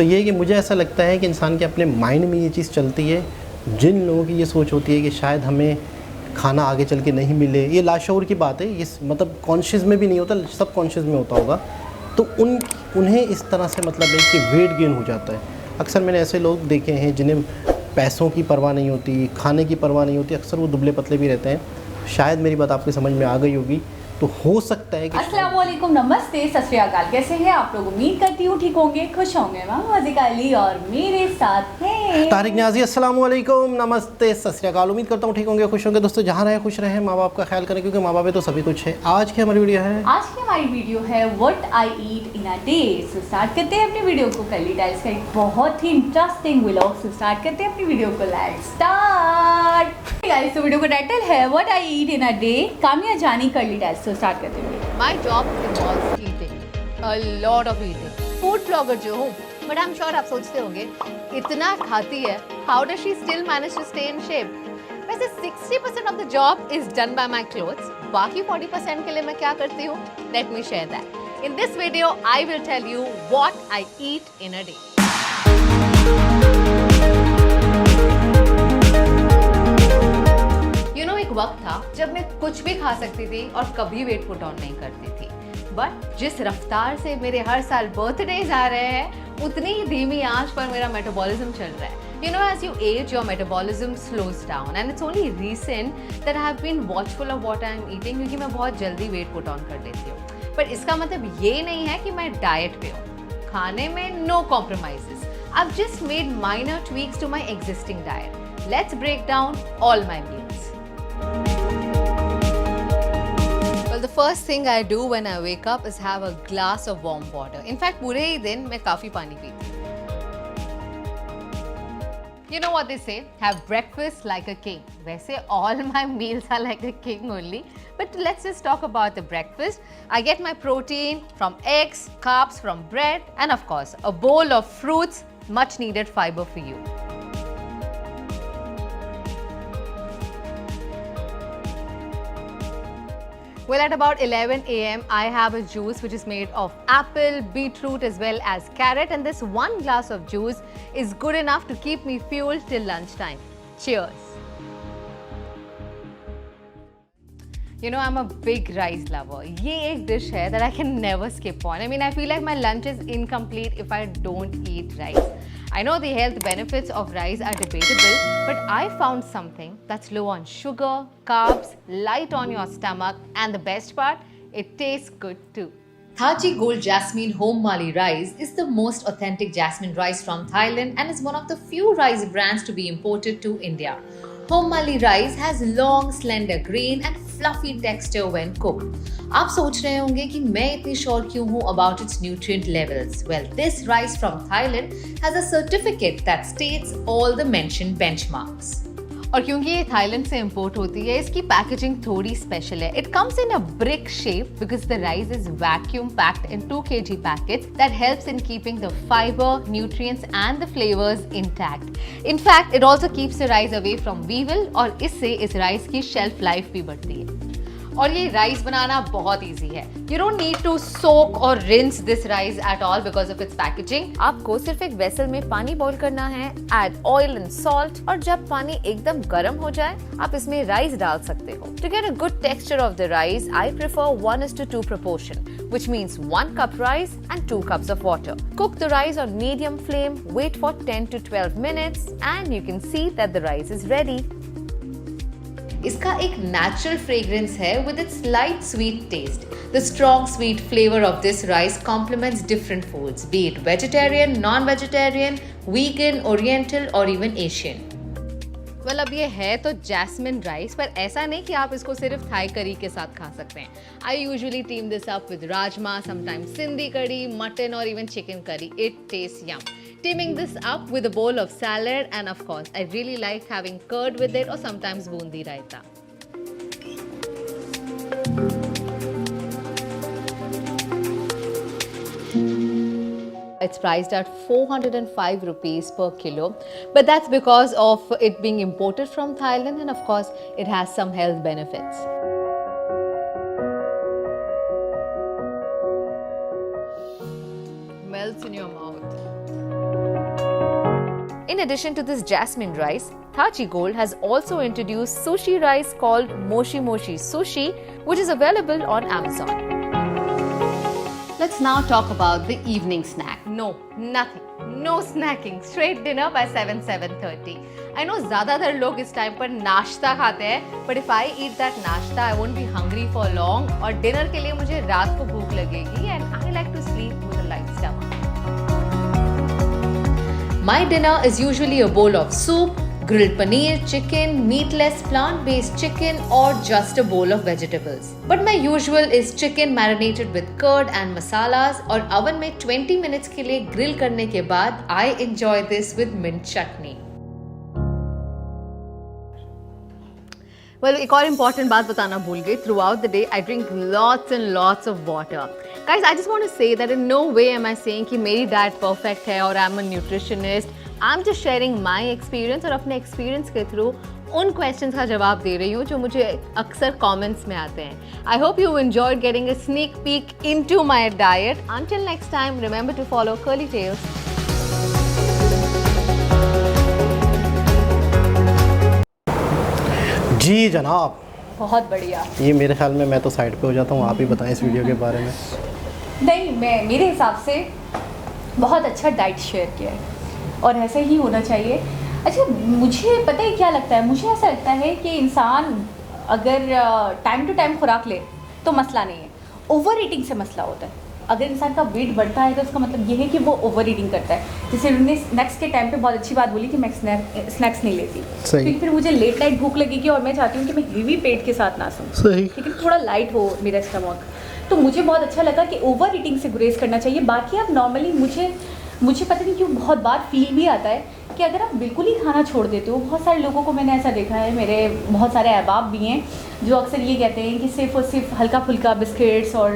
तो ये कि मुझे ऐसा लगता है कि इंसान के अपने माइंड में ये चीज़ चलती है। जिन लोगों की ये सोच होती है कि शायद हमें खाना आगे चल के नहीं मिले, ये लाशऊर की बात है, ये मतलब कॉन्शियस में भी नहीं होता, सब कॉन्शियस में होता होगा। तो उन्हें इस तरह से मतलब है कि वेट गेन हो जाता है। अक्सर मैंने ऐसे लोग देखे हैं जिन्हें पैसों की परवाह नहीं होती, खाने की परवाह नहीं होती, अक्सर वो दुबले पतले भी रहते हैं। शायद मेरी बात आपकी समझ में आ गई होगी। तो हो सकता है कि अस्सलाम वालेकुम, नमस्ते, सत श्री अकाल। कैसे हैं आप लोग? उम्मीद करती हूँ ठीक होंगे, खुश होंगे। मैं वज़ीका अली और मेरे साथ हैं तारिक न्याजी। अस्सलाम वालेकुम, नमस्ते, सत श्री अकाल। उम्मीद करता हूँ ठीक होंगे, खुश होंगे। दोस्तों जहाँ रहें खुश रहें, माँ बाप का ख्याल करें, क्योंकि माँ बाप तो सभी कुछ है। आज की हमारी वीडियो है what I eat in a day. So start करते हैं अपनी वीडियो को। कर्ली टाइल्स का एक बहुत ही इंटरेस्टिंग व्लॉग से स्टार्ट करते हैं अपनी वीडियो को। Let's start guys. तो वीडियो का टाइटल है what I eat in a day, Kamiya जानी कर्ली टाइल्स। तो स्टार्ट करते हैं। My job involves eating, a lot of eating. Food blogger जो हूँ, but I'm sure आप सोचते होंगे, इतना खाती है, how does she still manage to stay in shape? वैसे 60% of the job is done by my clothes. बाकी 40% के लिए मैं क्या करती हूँ? Let me share that. In this video, I will tell you what I eat in a day. एक वक्त था जब मैं कुछ भी खा सकती थी और कभी वेट पुट ऑन नहीं करती थी। बट जिस रफ्तार से मेरे हर साल बर्थडेज आ रहे हैं, उतनी ही धीमी आंच पर मेरा मेटाबॉलिज्म चल रहा है। You know, as you age, your metabolism slows down, and it's only recent that I have been watchful of what I am eating, क्योंकि मैं बहुत जल्दी वेट पुट ऑन कर लेती हूँ। पर इसका मतलब ये नहीं है कि मैं डाइट पे हूँ। खाने में no compromises. I've just made minor tweaks to my existing diet. Let's break down all my meals. Well, the first thing I do when I wake up is have a glass of warm water. In fact, पूरे ही दिन मैं काफी पानी पीती हूँ। You know what they say? Have breakfast like a king. वैसे all my meals are like a king only. But let's just talk about the breakfast. I get my protein from eggs, carbs from bread, and of course, a bowl of fruits, much needed fiber for you. Well, at about 11 a.m., I have a juice which is made of apple, beetroot as well as carrot, and this one glass of juice is good enough to keep me fueled till lunchtime. Cheers! You know, I'm a big rice lover. ये एक dish है that I can never skip on. I mean, I feel like my lunch is incomplete if I don't eat rice. I know the health benefits of rice are debatable, but I found something that's low on sugar, carbs, light on your stomach, and the best part, it tastes good too. Thaji Gold Jasmine Home Mali rice is the most authentic jasmine rice from Thailand and is one of the few rice brands to be imported to India. Home Mali rice has long, slender grain and fluffy texture when cooked. आप सोच रहे होंगे कि मैं इतनी sure क्यों हूँ about its nutrient levels? Well, this rice from Thailand has a certificate that states all the mentioned benchmarks. और क्योंकि ये थाईलैंड से इंपोर्ट होती है, इसकी पैकेजिंग थोड़ी स्पेशल है. It comes in a brick shape because the rice is vacuum packed in 2 kg packets that helps in keeping the fiber, nutrients and the flavors intact. In fact, it also keeps the rice away from weevil और इससे इस rice की shelf life भी बढ़ती है. और ये rice बनाना बहुत इजी है. You don't need to soak or rinse this rice at all because of its packaging. आपको सिर्फ एक वेसल में पानी बॉईल करना है, add oil and salt, और जब पानी एकदम गर्म हो जाए, आप इसमें राइस डाल सकते हो. To get a good texture of the rice, I prefer 1:2 proportion, which means 1 cup rice and 2 cups of water. Cook the rice on medium flame, wait for 10 to 12 minutes, and you can see that the rice is ready. इसका एक natural fragrance है with its light sweet taste. The strong sweet flavor of this rice complements different foods, be it vegetarian, non-vegetarian, vegan, oriental or even Asian. Well, अब ये है तो jasmine rice, पर ऐसा नहीं कि आप इसको सिर्फ थाई करी के साथ खा सकते हैं. I usually team this up with rajma, sometimes Sindhi curry, mutton or even chicken curry. It tastes yum. Teaming this up with a bowl of salad, and of course, I really like having curd with it or sometimes bundi raita. It's priced at 405 rupees per kilo, but that's because of it being imported from Thailand, and of course, it has some health benefits. Melts in your mouth. In addition to this jasmine rice, Thachi Gold has also introduced sushi rice called Moshi Moshi Sushi, which is available on Amazon. Let's now talk about the evening snack. No, nothing. No snacking. Straight dinner by 7:30. I know ज़्यादातर लोग इस time पर नाश्ता खाते हैं, but if I eat that नाश्ता, I won't be hungry for long. और dinner के लिए मुझे रात को भूख लगेगी, and I like to sleep with a light stomach. My dinner is usually a bowl of soup, grilled paneer, chicken, meatless, plant-based chicken, or just a bowl of vegetables. But my usual is chicken marinated with curd and masalas और oven में 20 minutes के लिए grill करने के बाद I enjoy this with mint chutney. Well, एक और important बात बताना भूल गई. Throughout the day, I drink lots and lots of water. Guys, I just want to say that in no way am I saying कि मेरी diet perfect है और I'm a nutritionist. I'm just sharing my experience और अपने experience के through उन questions का जवाब दे रही हूँ जो मुझे अक्सर comments में आते हैं. I hope you enjoyed getting a sneak peek into my diet. Until next time, remember to follow Curly Tales. जी जनाब, बहुत बढ़िया। ये मेरे ख्याल में मैं तो साइड पे हो जाता हूँ, आप ही बताएं इस वीडियो के बारे में। नहीं, मैं मेरे हिसाब से बहुत अच्छा डाइट शेयर किया है और ऐसे ही होना चाहिए। अच्छा, मुझे पता है क्या लगता है, मुझे ऐसा लगता है कि इंसान अगर टाइम टू टाइम खुराक ले तो मसला नहीं है, ओवर ईटिंग से मसला होता है। अगर इंसान का वेट बढ़ता है तो उसका मतलब ये है कि वो ओवर ईटिंग करता है। जैसे उन्होंने स्नैक्स के टाइम पे बहुत अच्छी बात बोली कि मैं स्नैक्स नहीं लेती, क्योंकि फिर मुझे लेट नाइट भूख लगेगी और मैं चाहती हूँ कि मैं हेवी पेट के साथ ना सोऊं, लेकिन थोड़ा लाइट हो मेरा स्टमक। तो मुझे बहुत अच्छा लगा कि ओवर ईटिंग से गुरेज करना चाहिए। बाकी आप नॉर्मली मुझे पता नहीं क्यों बहुत बार फील भी आता है कि अगर आप बिल्कुल ही खाना छोड़ देते हो, बहुत सारे लोगों को मैंने ऐसा देखा है, मेरे बहुत सारे अहबाब भी हैं जो अक्सर ये कहते हैं कि सिर्फ और सिर्फ हल्का फुल्का बिस्किट्स और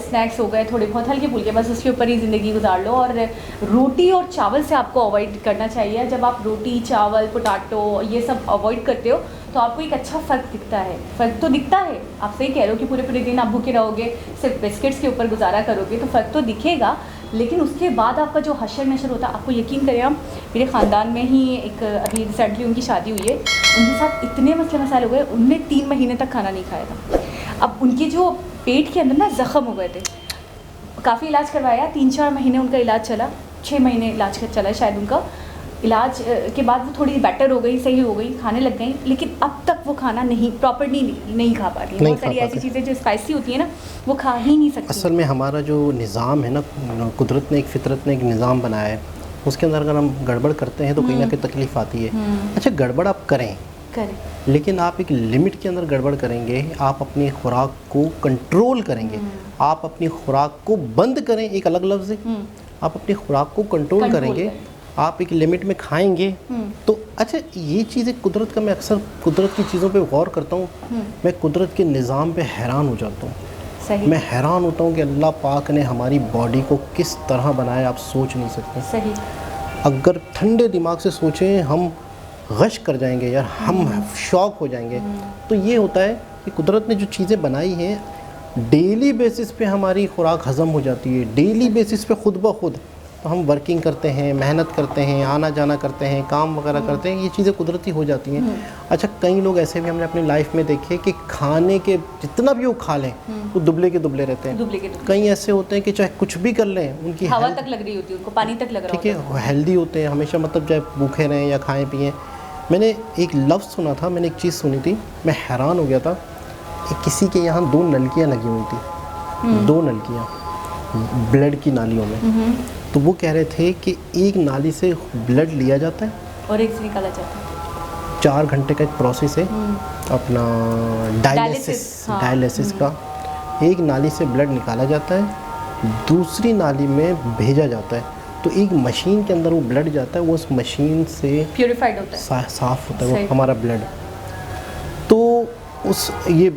स्नैक्स हो गए थोड़े बहुत हल्के फुल्के, बस उसके ऊपर ही ज़िंदगी गुजार लो। और रोटी और चावल से आपको अवॉइड करना चाहिए। जब आप रोटी, चावल, पोटैटो ये सब अवॉइड करते हो तो आपको एक अच्छा फ़र्क दिखता है। फ़र्क तो दिखता है, आप सही कह रहे हो कि पूरे पूरे दिन आप भूखे रहोगे, सिर्फ बिस्किट्स के ऊपर गुजारा करोगे तो फ़र्क तो दिखेगा, लेकिन उसके बाद आपका जो हशर नशर होता है, आपको यकीन करें, हम मेरे ख़ानदान में ही एक अभी रिसेंटली उनकी शादी हुई है, उनके साथ इतने मसले मसाइल हो गए, उनने 3 महीने तक खाना नहीं खाया था। अब उनके जो पेट के अंदर ना ज़ख़म हो गए थे, काफ़ी इलाज करवाया, 3-4 महीने उनका इलाज चला, 6 महीने इलाज चला शायद उनका। इलाज के बाद वो थोड़ी बेटर हो गई, सही हो गई, खाने लग गई, लेकिन अब तक वो खाना नहीं प्रॉपर्ली नहीं खा पा रही। बहुत सारी ऐसी चीज़ें जो स्पाइसी होती है ना, वो खा ही नहीं सकती। असल में हमारा जो निज़ाम है ना, कुदरत ने फितरत ने एक निज़ाम बनाया है, उसके अंदर अगर हम गड़बड़ करते हैं तो कहीं ना कहीं तकलीफ़ आती है। अच्छा, गड़बड़ आप करें, लेकिन आप एक लिमिट के अंदर गड़बड़ करेंगे, आप अपनी खुराक को कंट्रोल करेंगे, आप अपनी खुराक को बंद करें, एक अलग लफ्ज़ है, आप अपनी खुराक को कंट्रोल करेंगे, आप एक लिमिट में खाएंगे तो अच्छा, ये चीज़ें कुदरत का, मैं अक्सर कुदरत की चीज़ों पे गौर करता हूँ, मैं कुदरत के निज़ाम पे हैरान हो जाता हूँ। मैं हैरान होता हूँ कि अल्लाह पाक ने हमारी बॉडी को किस तरह बनाया, आप सोच नहीं सकते। सही। अगर ठंडे दिमाग से सोचें हम गश कर जाएंगे यार, हम शॉक हो जाएंगे। तो ये होता है कि कुदरत ने जो चीज़ें बनाई हैं, डेली बेसिस पे हमारी खुराक हज़म हो जाती है, डेली बेसिस पे खुद ब खुद। तो हम वर्किंग करते हैं, मेहनत करते हैं, आना जाना करते हैं, काम वगैरह करते हैं, ये चीज़ें कुदरती हो जाती हैं। अच्छा, कई लोग ऐसे भी हमने अपनी लाइफ में देखे कि खाने के जितना भी वो खा लें वो दुबले के दुबले रहते हैं। कई ऐसे होते हैं कि चाहे कुछ भी कर लें, उनकी हवा तक लग रही होती है, उनको पानी तक लग रहा ठीक है, वो हेल्दी होते हैं हमेशा, मतलब चाहे भूखे रहें या खाएँ पिएँ। मैंने एक लफ्ज़ सुना था, मैंने एक चीज़ सुनी थी, मैं हैरान हो गया था। किसी के यहाँ 2 नलकियाँ लगी हुई थी, 2 नलकियाँ ब्लड की नालियों में। तो वो कह रहे थे कि एक नाली से ब्लड लिया जाता है और एक से निकाला जाता है। 4 घंटे का एक प्रोसेस है अपना डायलिसिस का। एक नाली से ब्लड निकाला जाता है, दूसरी नाली में भेजा जाता है, तो एक मशीन के अंदर वो ब्लड जाता है, वो उस मशीन से प्यूरिफाइड होता है, साफ़ होता है वो हमारा ब्लड। तो उस ये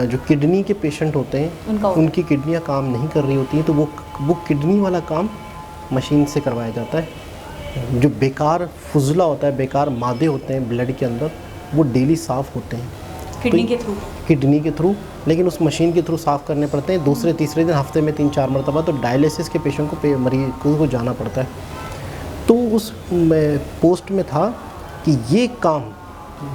जो किडनी के पेशेंट होते हैं, उनकी किडनियाँ काम नहीं कर रही होती हैं, तो वो किडनी वाला काम मशीन से करवाया जाता है। जो बेकार फुजला होता है, बेकार मादे होते हैं ब्लड के अंदर, वो डेली साफ़ होते हैं किडनी के थ्रू, लेकिन उस मशीन के थ्रू साफ़ करने पड़ते हैं दूसरे तीसरे दिन, हफ्ते में 3-4 मरतबा। तो डायलिसिस के पेशेंट को मरीज को जाना पड़ता है। तो उस पोस्ट में था कि ये काम,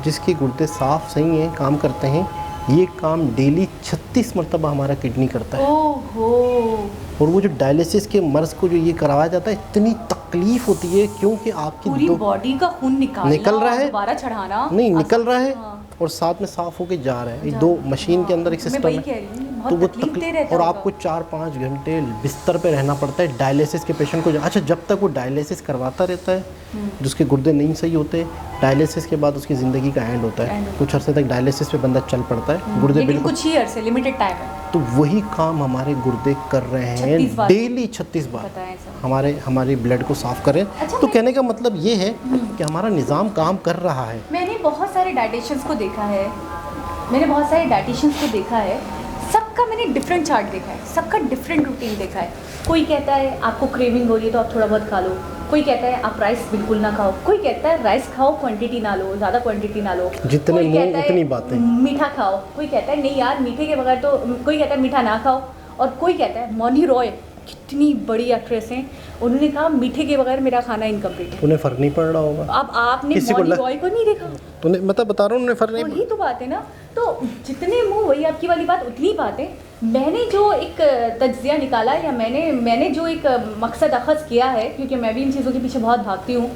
जिसके गुर्दे साफ सही हैं, काम करते हैं, ये काम डेली 36 मरतबा हमारा किडनी करता है। ओहो। और वो जो डायलिसिस के मर्ज़ को जो ये करवाया जाता है, इतनी तकलीफ़ होती है, क्योंकि आपकी पूरी बॉडी का खून निकल रहा है, दोबारा चढ़ाना नहीं निकल रहा है, हाँ। और साथ में साफ होके जा रहा है। दो मशीन के अंदर एक सिस्टम है, तो वो तकलीफ, और आपको 4-5 घंटे बिस्तर पे रहना पड़ता है डायलिसिस के पेशेंट को। अच्छा, जब तक वो डायलिसिस करवाता रहता है, जिसके गुर्दे नहीं सही होते, डायलिसिस के बाद उसकी ज़िंदगी का एंड होता है। कुछ अरसे तक डायलिसिस पे बंदा चल पड़ता है, गुर्दे बिल्कुल कुछ ही अरसे, लिमिटेड टाइम है। तो वही काम हमारे गुर्दे कर रहे हैं डेली 36 बार, हमारे ब्लड को साफ करें। अच्छा, तो कहने का मतलब ये है कि हमारा निज़ाम काम कर रहा है। मैंने बहुत सारे डाइटिशियंस को देखा है, सबका मैंने डिफरेंट चार्ट देखा है, सबका डिफरेंट रूटीन देखा है। कोई कहता है आपको क्रेविंग हो रही है तो आप थोड़ा बहुत खा लो, कोई कहता है आप राइस बिल्कुल ना खाओ, कोई कहता है राइस खाओ, क्वांटिटी ना लो, ज़्यादा क्वांटिटी ना लो, जितने मुंह उतनी बातें, मीठा खाओ, कोई कहता है नहीं यार मीठे के बगैर तो, कोई कहता है मीठा ना खाओ, और कोई कहता है मौनी रॉय कितनी बड़ी एक्ट्रेस हैं, उन्होंने कहा मीठे के बगैर मेरा खाना इनकम्प्लीट है। उन्हें फ़र्क नहीं पड़ रहा होगा। अब आपने मौनी रॉय को नहीं देखा, तूने मतलब बता रहा हूँ, उन्हें फ़र्क नहीं। वही तो बात है ना। तो जितने मुंह वही आपकी वाली बात, उतनी बातें। मैंने जो एक तज्जिया निकाला, या मैंने जो एक मकसद अखज़ किया है, क्योंकि मैं भी इन चीज़ों के पीछे बहुत भागती हूँ,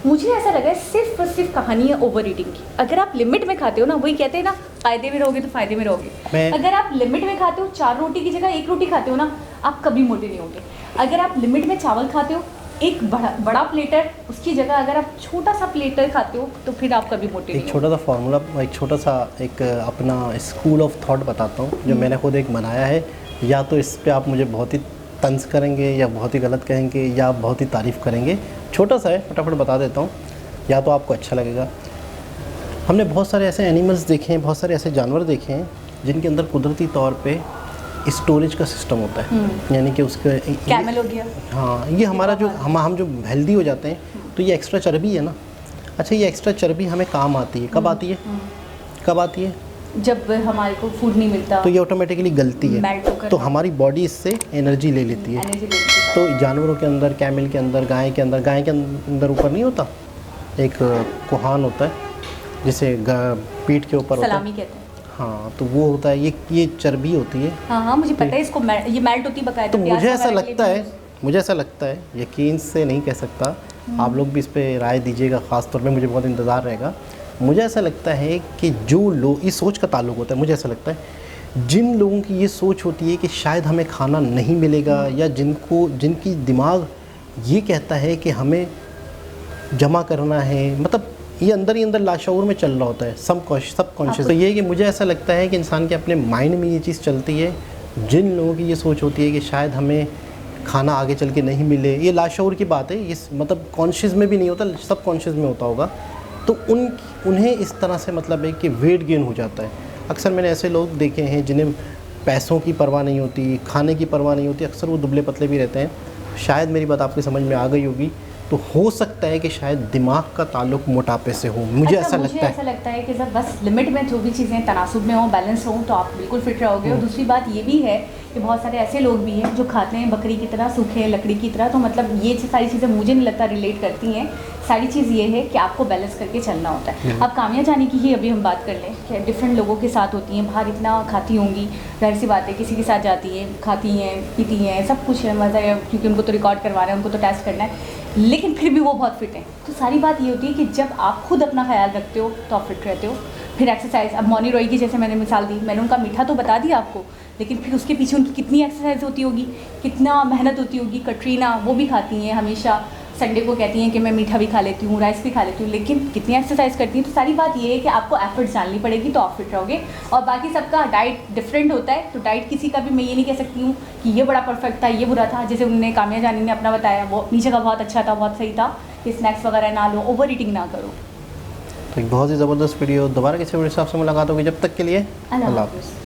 मुझे ऐसा लगा है सिर्फ और सिर्फ कहानी है ओवर ईटिंग की। अगर आप लिमिट में खाते हो ना, वही कहते हैं ना, फ़ायदे में रहोगे तो फ़ायदे में रहोगे। अगर आप लिमिट में खाते हो, 4 रोटी की जगह 1 रोटी खाते हो ना, आप कभी मोटे नहीं होगे। अगर आप लिमिट में चावल खाते हो, एक बड़ा प्लेटर, उसकी जगह अगर आप छोटा सा प्लेटर खाते हो, तो फिर आप कभी मोटे नहीं। एक छोटा सा फार्मूला, एक छोटा सा एक अपना स्कूल ऑफ थॉट बताता हूँ, जो मैंने खुद एक बनाया है। या तो इस पे आप मुझे बहुत ही तंज करेंगे, या बहुत ही गलत कहेंगे, या बहुत ही तारीफ़ करेंगे। छोटा सा है, फटाफट बता देता हूँ, या तो आपको अच्छा लगेगा। हमने बहुत सारे ऐसे एनिमल्स देखे हैं, बहुत सारे ऐसे जानवर देखे हैं, जिनके अंदर कुदरती तौर पे स्टोरेज का सिस्टम होता है। यानी कि उसके कैमल हो गया, हाँ, ये हमारा जो हम जो हेल्दी हो जाते हैं, तो ये एक्स्ट्रा चर्बी है ना। अच्छा, ये एक्स्ट्रा चर्बी हमें काम आती है, कब आती है? कब आती है? जब हमारे को फूड नहीं मिलता, तो ये ऑटोमेटिकली गलती है, तो हमारी बॉडी इससे एनर्जी ले लेती है। तो जानवरों के अंदर, कैमल के अंदर, गाय के अंदर ऊपर नहीं होता, एक कोहान होता है जिसे पीठ के ऊपर होता है, कहते हैं। हाँ, तो वो होता है, ये चर्बी होती है। हाँ, मुझे पता है, इसको ये मेल्ट होती बकायदा। तो मुझे ऐसा लगता है, यकीन से नहीं कह सकता, आप लोग भी इस पे राय दीजिएगा, ख़ास तौर पे मुझे बहुत इंतज़ार रहेगा। मुझे ऐसा लगता है कि जो लोग, इस सोच का ताल्लुक होता है, मुझे ऐसा लगता है जिन लोगों की ये सोच होती है कि शायद हमें खाना नहीं मिलेगा, या जिनकी दिमाग ये कहता है कि हमें जमा करना है, मतलब ये अंदर ही अंदर लाशऊर में चल रहा होता है, सब कॉन्शियस। तो ये है कि मुझे ऐसा लगता है कि इंसान के अपने माइंड में ये चीज़ चलती है। जिन लोगों की ये सोच होती है कि शायद हमें खाना आगे चल के नहीं मिले, ये लाशऊर की बात है, ये मतलब कॉन्शियस में भी नहीं होता, सब कॉन्शियस में होता होगा। तो उन्हें इस तरह से मतलब है कि वेट गेन हो जाता है। अक्सर मैंने ऐसे लोग देखे हैं जिन्हें पैसों की परवाह नहीं होती, खाने की परवाह नहीं होती, अक्सर वो दुबले पतले भी रहते हैं। शायद मेरी बात आपकी समझ में आ गई होगी। तो हो सकता है कि शायद दिमाग का ताल्लुक मोटापे से हो, मुझे ऐसा लगता है कि जब बस लिमिट में जो भी चीज़ें तनासुब में हो, बैलेंस हो, तो आप बिल्कुल फिट रहोगे। और दूसरी बात ये भी है कि बहुत सारे ऐसे लोग भी हैं जो खाते हैं बकरी की तरह, सूखे लकड़ी की तरह। तो मतलब ये सारी चीज़ें मुझे नहीं लगता रिलेट करती हैं। सारी चीज़ ये है कि आपको बैलेंस करके चलना होता है। अब कामया जानी की ही अभी हम बात कर लें कि डिफरेंट लोगों के साथ होती हैं, बाहर इतना खाती होंगी, जाहिर सी बात है किसी के साथ जाती हैं, खाती हैं, पीती हैं, सब कुछ है, मज़ा है, क्योंकि उनको तो रिकॉर्ड करवा रहे हैं, उनको तो टेस्ट करना है, लेकिन फिर भी वो बहुत फिट हैं। तो सारी बात ये होती है कि जब आप खुद अपना ख्याल रखते हो तो आप फिट रहते हो। फिर एक्सरसाइज, अब मौनी रॉय की जैसे मैंने मिसाल दी, मैंने उनका मीठा तो बता दिया आपको, लेकिन फिर उसके पीछे उनकी कितनी एक्सरसाइज होती होगी, कितना मेहनत होती होगी। कटरीना, वो भी खाती हैं, हमेशा संडे को कहती हैं कि मैं मीठा भी खा लेती हूँ, राइस भी खा लेती हूँ, लेकिन कितनी एक्सरसाइज करती हैं। तो सारी बात ये है कि आपको एफर्ट्स डालनी पड़ेगी तो आप फिट रहोगे। और बाकी सबका डाइट डिफरेंट होता है, तो डाइट किसी का भी मैं ये नहीं कह सकती हूँ कि ये बड़ा परफेक्ट था, ये बुरा था। जैसे उन्होंने कामया जानी ने अपना बताया, वो नीचे का बहुत अच्छा था, बहुत सही था कि स्नैक्स वगैरह ना लो, ओवर ईटिंग ना करो। तो एक बहुत ही ज़बरदस्त वीडियो, दोबारा किसी वीडियो से आपसे मुलाकात होगी, जब तक के लिए अल्लाह हाफ़िज़।